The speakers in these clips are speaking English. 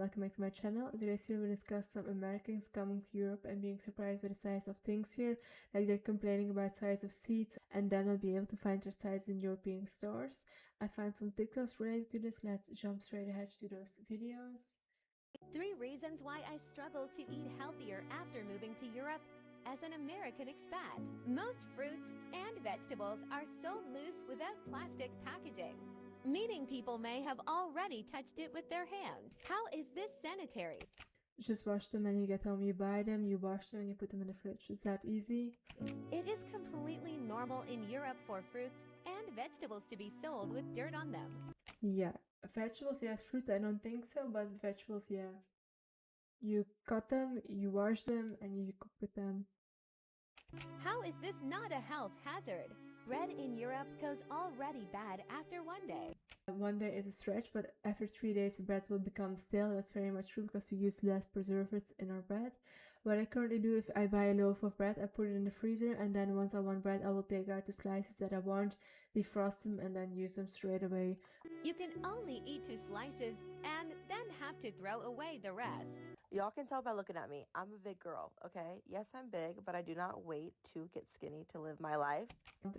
welcome back to my channel. In today's video we'll discuss some Americans coming to Europe and being surprised by the size of things here, like they're complaining about size of seats and then will be able to find their size in European stores. I found some TikToks related to this. Let's jump straight ahead to those videos. 3 reasons why I struggle to eat healthier after moving to Europe as an American expat. Most fruits and vegetables are sold loose without plastic packaging, meaning people may have already touched it with their hands. How is this sanitary? Just wash them and you get home, you buy them, you wash them and you put them in the fridge. Is that easy? It is completely normal in Europe for fruits and vegetables to be sold with dirt on them. Yeah, vegetables, yes. Fruits, I don't think so, but vegetables, yeah. You cut them, you wash them, and you cook with them. How is this not a health hazard? Bread in Europe goes already bad after one day. One day is a stretch, but after 3 days the bread will become stale. That's very much true because we use less preservatives in our bread. What I currently do, if I buy a loaf of bread, I put it in the freezer, and then once I want bread, I will take out the slices that I want, defrost them, and then use them straight away. You can only eat 2 slices and then have to throw away the rest. Y'all can tell by looking at me. I'm a big girl, okay? Yes, I'm big, but I do not wait to get skinny to live my life.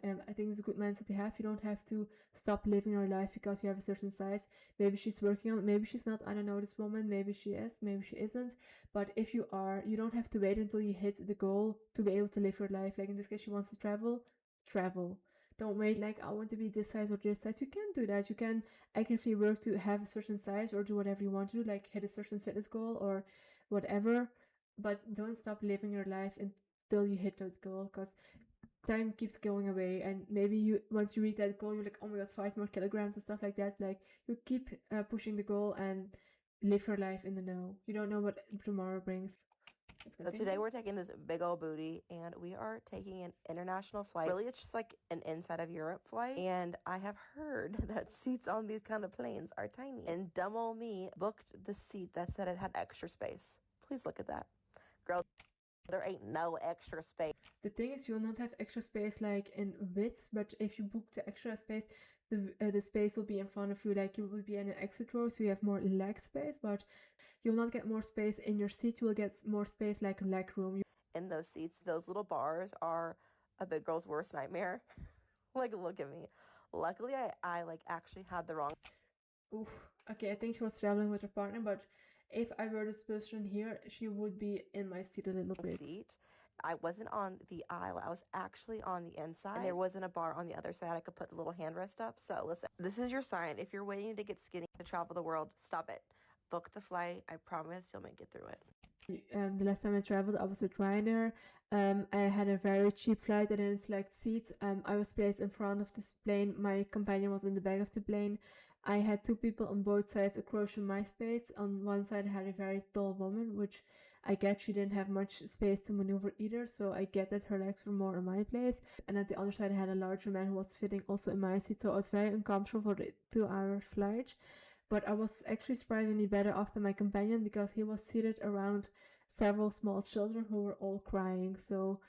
I think it's a good mindset to have. You don't have to stop living your life because you have a certain size. Maybe she's working on it, maybe she's not. I don't know this woman. Maybe she is, maybe she isn't. But if you are, you don't have to wait until you hit the goal to be able to live your life. Like in this case, she wants to travel. Don't wait like I want to be this size or this size. You can do that. You can actively work to have a certain size or do whatever you want to do, like hit a certain fitness goal or whatever. But don't stop living your life until you hit that goal, because time keeps going away, and maybe you once you reach that goal you're like, oh my god, 5 more kilograms and stuff like that. Like you keep pushing the goal and live your life in the know. You don't know what tomorrow brings. So today we're taking this big old booty and we are taking an international flight. Really, it's just like an inside of Europe flight. And I have heard that seats on these kind of planes are tiny. And dumb old me booked the seat that said it had extra space. Please look at that. Girl, there ain't no extra space. The thing is, you will not have extra space like in width, but if you book the extra space, the space will be in front of you, like you will be in an exit row, so you have more leg space, but you will not get more space in your seat. You will get more space like leg room. In those seats, those little bars are a big girl's worst nightmare. Like, look at me. Luckily, I like actually had the wrong. Oof. Okay, I think she was traveling with her partner, but if I were this person here, she would be in my seat a little bit. I wasn't on the aisle. I was actually on the inside. And there wasn't a bar on the other side. I could put the little handrest up. So listen, this is your sign. If you're waiting to get skinny to travel the world, stop it. Book the flight. I promise you'll make it through it. The last time I traveled, I was with Ryanair. I had a very cheap flight. I didn't select seats. I was placed in front of this plane. My companion was in the back of the plane. I had 2 people on both sides approaching my space. On one side I had a very tall woman, which I get she didn't have much space to maneuver either, so I get that her legs were more in my place. And at the other side I had a larger man who was sitting also in my seat, so I was very uncomfortable for the 2-hour flight. But I was actually surprisingly better off than my companion because he was seated around several small children who were all crying. So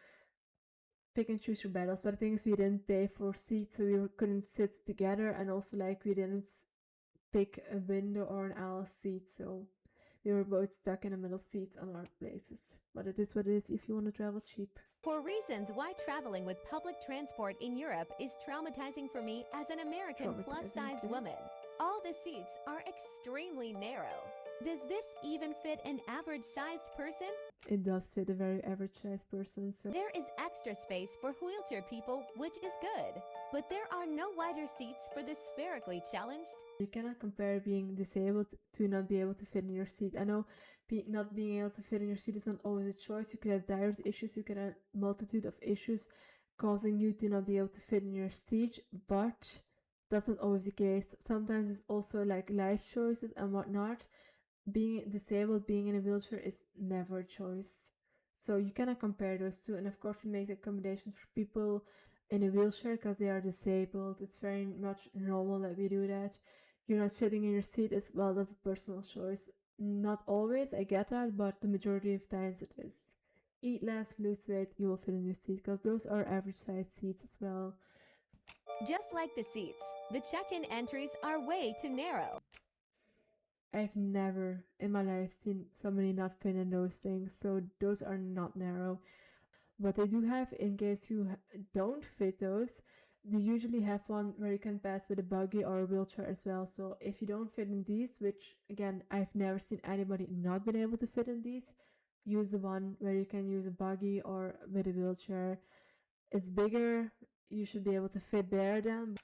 pick and choose your battles. But the thing is, we didn't pay for seats, so we couldn't sit together, and also like we didn't pick a window or an aisle seat, so we were both stuck in the middle seat on our places. But it is what it is if you want to travel cheap. For reasons why traveling with public transport in Europe is traumatizing for me as an American plus-size woman. All the seats are extremely narrow. Does this even fit an average-sized person? It does fit a very average-sized person. So there is extra space for wheelchair people, which is good. But there are no wider seats for the spherically challenged. You cannot compare being disabled to not be able to fit in your seat. I know not being able to fit in your seat is not always a choice. You could have direct issues, you could have a multitude of issues causing you to not be able to fit in your seat, but that's not always the case. Sometimes it's also like life choices and whatnot. Being disabled, being in a wheelchair is never a choice. So you cannot compare those two. And of course we make accommodations for people in a wheelchair because they are disabled. It's very much normal that we do that. You're not fitting in your seat as well, that's a personal choice. Not always, I get that, but the majority of times it is. Eat less, lose weight, you will fit in your seat because those are average sized seats as well. Just like the seats, the check-in entries are way too narrow. I've never in my life seen somebody not fit in those things, so those are not narrow. What they do have, in case you don't fit those, they usually have one where you can pass with a buggy or a wheelchair as well. So if you don't fit in these, which again I've never seen anybody not been able to fit in these, use the one where you can use a buggy or with a wheelchair. It's bigger, you should be able to fit there then.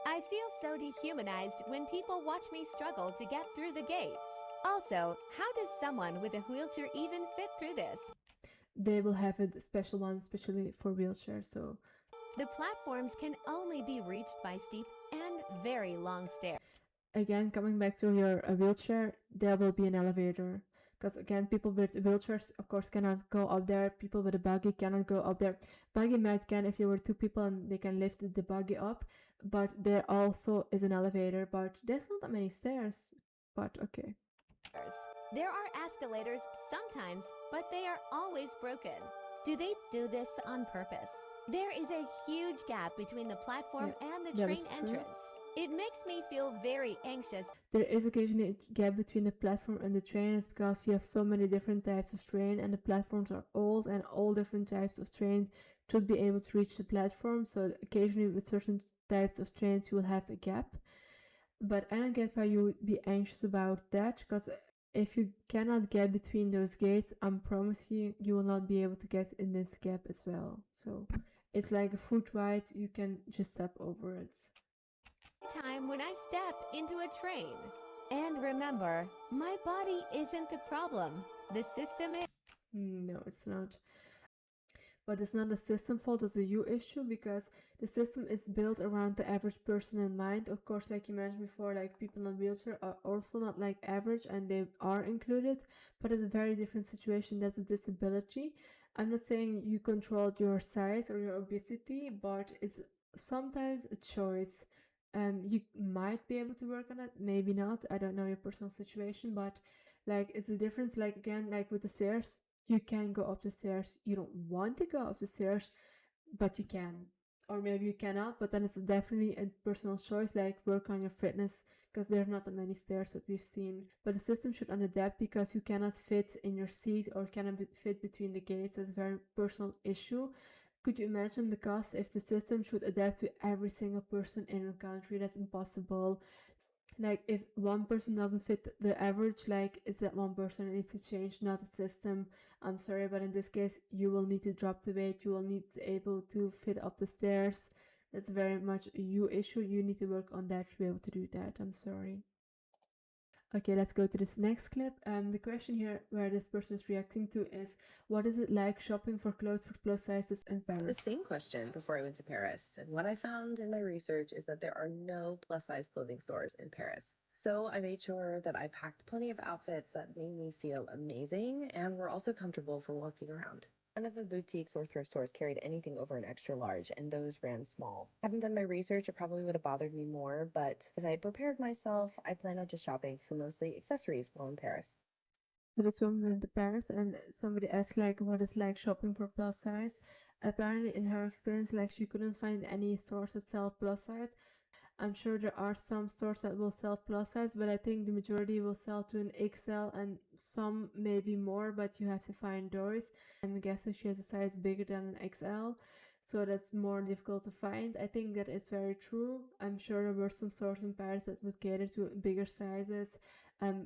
I feel so dehumanized when people watch me struggle to get through the gates. Also, how does someone with a wheelchair even fit through this? They will have a special one, especially for wheelchairs. So the platforms can only be reached by steep and very long stairs. Again, coming back to your wheelchair, there will be an elevator. Because again, people with wheelchairs, of course, cannot go up there. People with a buggy cannot go up there. Buggy might can if there were two people and they can lift the buggy up. But there also is an elevator. But there's not that many stairs. But okay. There are escalators sometimes, but they are always broken. Do they do this on purpose? There is a huge gap between the platform and the train entrance. It makes me feel very anxious. There is occasionally a gap between the platform and the train. It's because you have so many different types of train and the platforms are old, and all different types of trains should be able to reach the platform. So occasionally with certain types of trains you will have a gap. But I don't get why you would be anxious about that, because if you cannot get between those gates, I promise you, you will not be able to get in this gap as well. So it's like a foot ride, you can just step over it. Time when I step into a train. And remember, my body isn't the problem. The system is. No, it's not. But it's not the system fault, it's a you issue, because the system is built around the average person in mind. Of course, like you mentioned before, like people in wheelchair are also not like average and they are included, but it's a very different situation. That's a disability. I'm not saying you controlled your size or your obesity, but it's sometimes a choice. You might be able to work on it, maybe not. I don't know your personal situation, but like it's a difference. Like again, like with the stairs, you can go up the stairs. You don't want to go up the stairs, but you can. Or maybe you cannot, but then it's definitely a personal choice, like work on your fitness, because there's not that many stairs that we've seen. But the system should adapt, because you cannot fit in your seat or cannot fit between the gates. That's a very personal issue. Could you imagine the cost if the system should adapt to every single person in a country? That's impossible. Like if one person doesn't fit the average, like it's that one person that needs to change, not the system. I'm sorry, but in this case you will need to drop the weight, you will need to be able to fit up the stairs. That's very much a you issue. You need to work on that to be able to do that. I'm sorry. Okay, let's go to this next clip. The question here where this person is reacting to is, what is it like shopping for clothes for plus sizes in Paris? The same question before I went to Paris, and what I found in my research is that there are no plus size clothing stores in Paris. So I made sure that I packed plenty of outfits that made me feel amazing and were also comfortable for walking around. None of the boutiques or thrift stores carried anything over an extra large, and those ran small. Hadn't done my research, it probably would have bothered me more, but as I had prepared myself, I planned on just shopping for mostly accessories while in Paris. So this woman went to Paris and somebody asked like what is like shopping for plus size. Apparently in her experience, like she couldn't find any stores that sell plus size. I'm sure there are some stores that will sell plus size, but I think the majority will sell to an XL and some maybe more, but you have to find those. I'm guessing she has a size bigger than an XL, so that's more difficult to find. I think that is very true. I'm sure there were some stores in Paris that would cater to bigger sizes.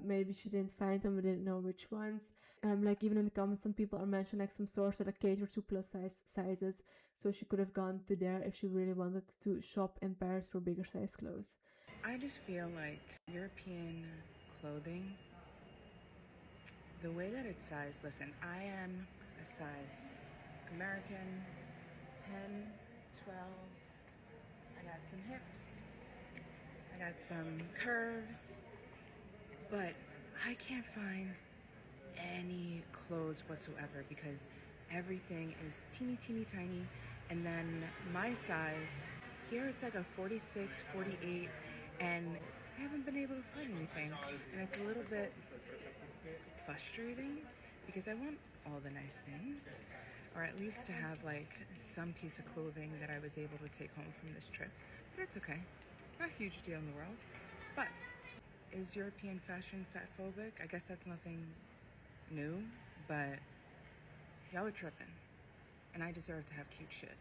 Maybe she didn't find them, but didn't know which ones. Like even in the comments, some people are mentioning like some stores that cater to plus size sizes, so she could have gone to there if she really wanted to shop in Paris for bigger size clothes. I just feel like European clothing, the way that it's sized, listen, I am a size American 10, 12, I got some hips, I got some curves, but I can't find any clothes whatsoever because everything is teeny tiny, and then my size here it's like a 46, 48, and I haven't been able to find anything, and it's a little bit frustrating because I want all the nice things, or at least to have like some piece of clothing that I was able to take home from this trip. But it's okay, not a huge deal in the world, but Is European fashion fatphobic? I guess that's nothing new, but y'all are tripping. And I deserve to have cute shit.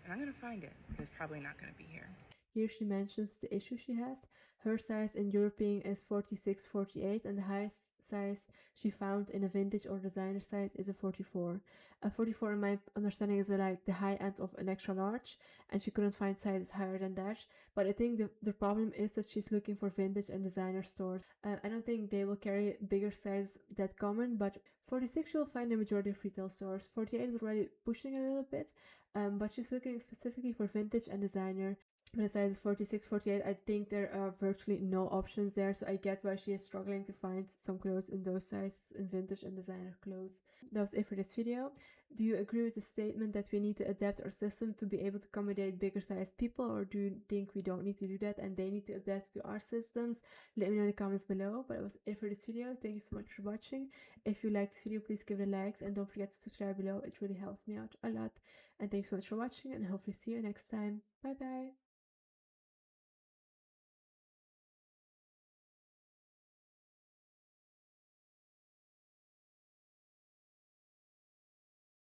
And I'm gonna find it, but it's probably not gonna be here. Here she mentions the issue she has. Her size in European is 46-48, and the highest size she found in a vintage or designer size is a 44. A 44, in my understanding, is like the high end of an extra large, and she couldn't find sizes higher than that. But I think the problem is that she's looking for vintage and designer stores. I don't think they will carry bigger sizes that common, but 46 you'll find in the majority of retail stores. 48 is already pushing a little bit, but she's looking specifically for vintage and designer. But it says 46-48, I think there are virtually no options there, so I get why she is struggling to find some clothes in those sizes in vintage and designer clothes. That was it for this video. Do you agree with the statement that we need to adapt our system to be able to accommodate bigger sized people, or do you think we don't need to do that and they need to adapt to our systems? Let me know in the comments below. But that was it for this video. Thank you so much for watching. If you liked this video, please give it a like and don't forget to subscribe below. It really helps me out a lot. And thanks so much for watching, and hopefully see you next time. Bye bye.